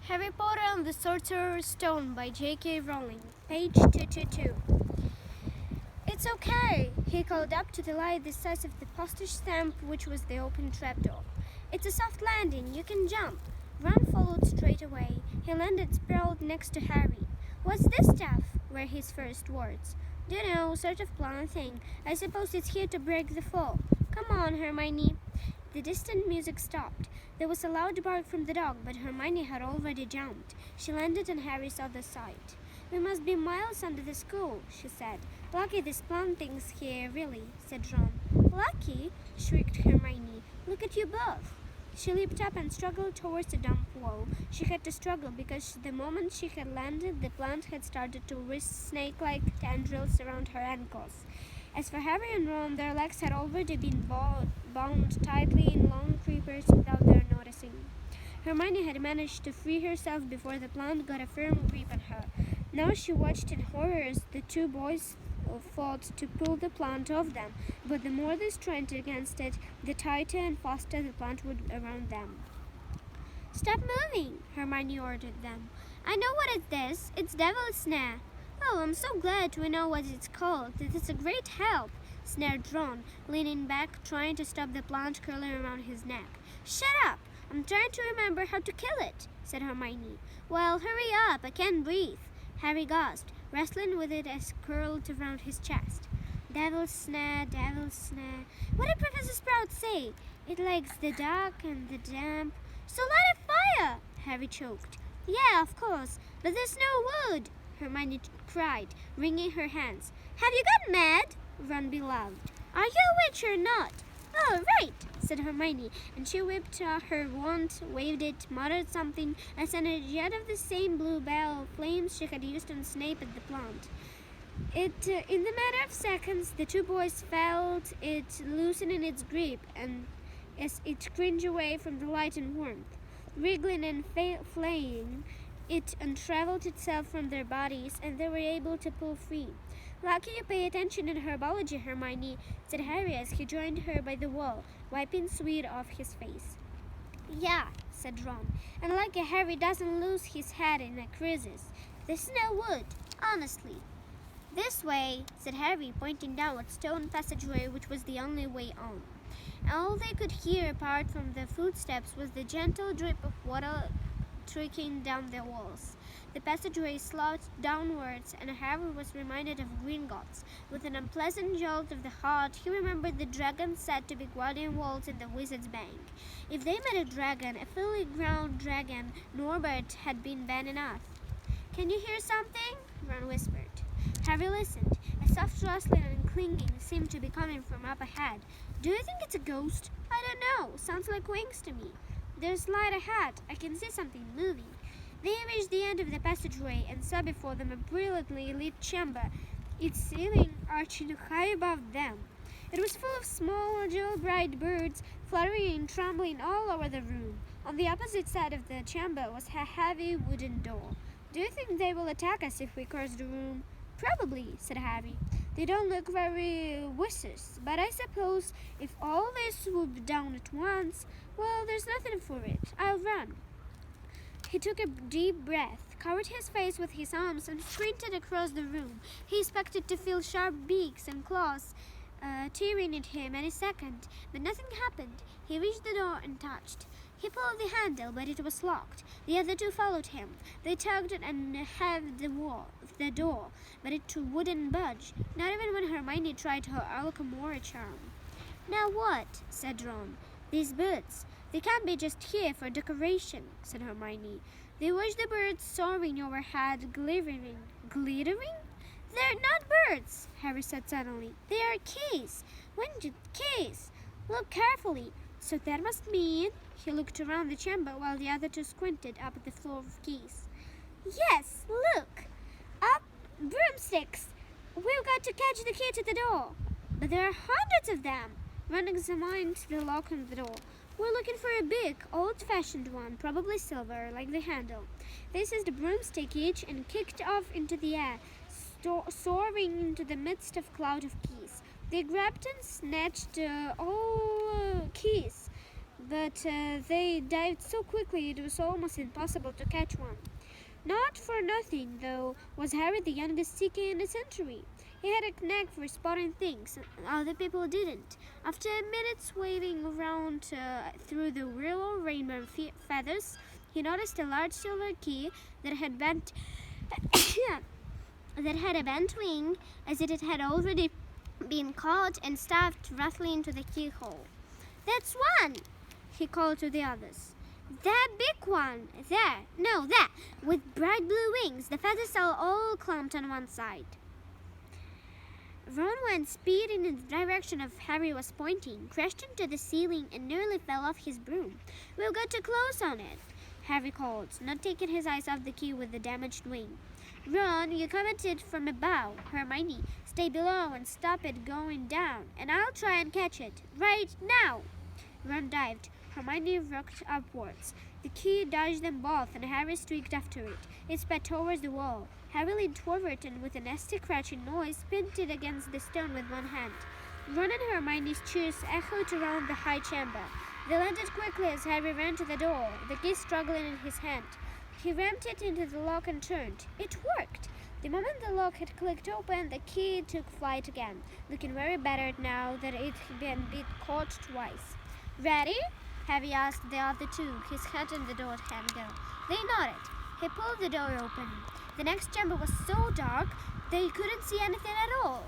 Harry Potter and the Sorcerer's Stone by J.K. Rowling, page 222. It's okay, he called up to the light the size of the postage stamp, which was the open trapdoor. It's a soft landing, you can jump. Ron followed straight away. He landed sprawled next to Harry. What's this stuff? Were his first words. Dunno, sort of plan thing. I suppose it's here to break the fall. Come on, Hermione. The distant music stopped. There was a loud bark from the dog, but Hermione had already jumped. She landed on Harry's other side. We must be miles under the school, she said. Lucky this plant thing's here, really, said Ron. Lucky? Shrieked Hermione. Look at you both. She leaped up and struggled towards the dump wall. She had to struggle because the moment she had landed, the plant had started to twist snake-like tendrils around her ankles. As for Harry and Ron, their legs had already been bound tightly in long creepers without their noticing. Hermione had managed to free herself before the plant got a firm grip on her. Now she watched in horror as the two boys fought to pull the plant off them, but the more they strained against it, the tighter and faster the plant would around them. Stop moving, Hermione ordered them. I know what it is. It's Devil's Snare. Oh, I'm so glad we know what it's called. It is a great help, snared Ron, leaning back, trying to stop the plant curling around his neck. Shut up! I'm trying to remember how to kill it, said Hermione. Well, hurry up, I can't breathe. Harry gasped, wrestling with it as it curled around his chest. Devil's Snare, Devil's Snare. What did Professor Sprout say? It likes the dark and the damp. So light a fire, Harry choked. Yeah, of course, but there's no wood, Hermione cried, wringing her hands. Have you gone mad? Ron bellowed. Are you a witch or not? Oh, right, said Hermione, and she whipped her wand, waved it, muttered something, and sent a jet of the same blue bell of flames she had used on Snape at the plant. In the matter of seconds, the two boys felt it loosening its grip, and as it cringed away from the light and warmth, wriggling and flaying, it unraveled itself from their bodies, and they were able to pull free. Lucky you pay attention in herbology, Hermione, said Harry as he joined her by the wall, wiping sweat off his face. Yeah, said Ron, and lucky Harry doesn't lose his head in a crisis. There's no wood, honestly. This way, said Harry, pointing down a stone passageway which was the only way on. All they could hear apart from the footsteps was the gentle drip of water trickling down the walls. The passageway sloped downwards, and Harry was reminded of Gringotts. With an unpleasant jolt of the heart, he remembered the dragons said to be guardian walls in the Wizard's Bank. If they met a dragon, a fully grown dragon, Norbert had been bad enough. Can you hear something? Ron whispered. Harry listened. A soft rustling and clinging seemed to be coming from up ahead. Do you think it's a ghost? I don't know. Sounds like wings to me. There's light ahead. I can see something moving. They reached the end of the passageway and saw before them a brilliantly lit chamber, its ceiling arching high above them. It was full of small, jewel-bright birds, fluttering and trembling all over the room. On the opposite side of the chamber was a heavy wooden door. Do you think they will attack us if we cross the room? Probably, said Harry. They don't look very vicious, but I suppose if all they swoop down at once, well, there's nothing for it. I'll run. He took a deep breath, covered his face with his arms, and sprinted across the room. He expected to feel sharp beaks and claws tearing at him any second, but nothing happened. He reached the door and touched. He pulled the handle, but it was locked. The other two followed him. They tugged and heaved the door, but it wouldn't budge, not even when Hermione tried her Alchemora charm. Now what? Said Ron. These birds. They can't be just here for decoration, said Hermione. They watched the birds soaring overhead, glittering. Glittering? They're not birds, Harry said suddenly. They are keys. Winged keys. Look carefully. So that must mean... He looked around the chamber while the other two squinted up at the floor of keys. Yes, look. Up broomsticks. We've got to catch the key to the door. But there are hundreds of them. Ron examined the lock on the door. We're looking for a big, old-fashioned one, probably silver, like the handle. They seized a broomstick each and kicked off into the air, soaring into the midst of a cloud of keys. They grabbed and snatched all keys. but they dived so quickly it was almost impossible to catch one. Not for nothing, though, was Harry the youngest Seeker in the century. He had a knack for spotting things other people didn't. After minutes waiting around through the willow rainbow feathers, he noticed a large silver key that had bent that had a bent wing, as if it had already been caught and stuffed roughly into the keyhole. "That's one!" he called to the others. "That big one! There! No, that! With bright blue wings, the feathers are all clumped on one side." Ron went speeding in the direction of Harry was pointing, crashed into the ceiling, and nearly fell off his broom. "We'll get too close on it," Harry called, not taking his eyes off the key with the damaged wing. "Ron, you commented from above. Hermione, stay below and stop it going down, and I'll try and catch it. Right now!" Ron dived. Hermione rocked upwards. The key dodged them both, and Harry streaked after it. It sped towards the wall. Harry leaned forward and, with a nasty crashing noise, pinned it against the stone with one hand. Ron and Hermione's cheers echoed around the high chamber. They landed quickly as Harry ran to the door, the key struggling in his hand. He rammed it into the lock and turned. It worked! The moment the lock had clicked open, the key took flight again, looking very battered now that it had been caught twice. "Ready?" Harry asked the other two, his hand on the door handle. They nodded. He pulled the door open. The next chamber was so dark they couldn't see anything at all.